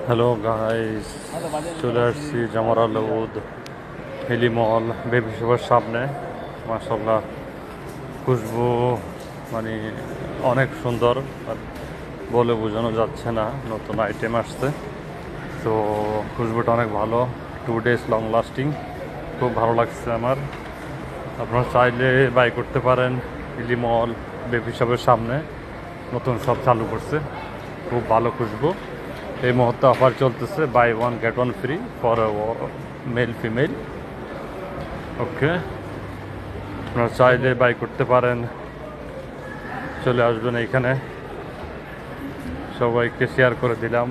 Hello guys, চলে আসছি জামারাল উদ হিলি মল baby শপের সামনে। মাশাল্লাহ, খুশবু মানে অনেক সুন্দর, আর বলে বোঝানো যাচ্ছে না। নতুন আইটেম আসছে, তো খুশবুটা অনেক ভালো। 2 days লং লাস্টিং, খুব ভালো লাগছে আমার। আপনারা চাইলে বাই করতে পারেন। হিলি মল বেবি শপের সামনে নতুন সব চালু করছে, খুব ভালো খুশবু। এই মুহূর্তে অফার চলতেছে, buy one get one free for male female. Okay, আপনারা চাইলে বাই করতে পারেন, চলে আসবেন এইখানে। সবাইকে শেয়ার করে দিলাম।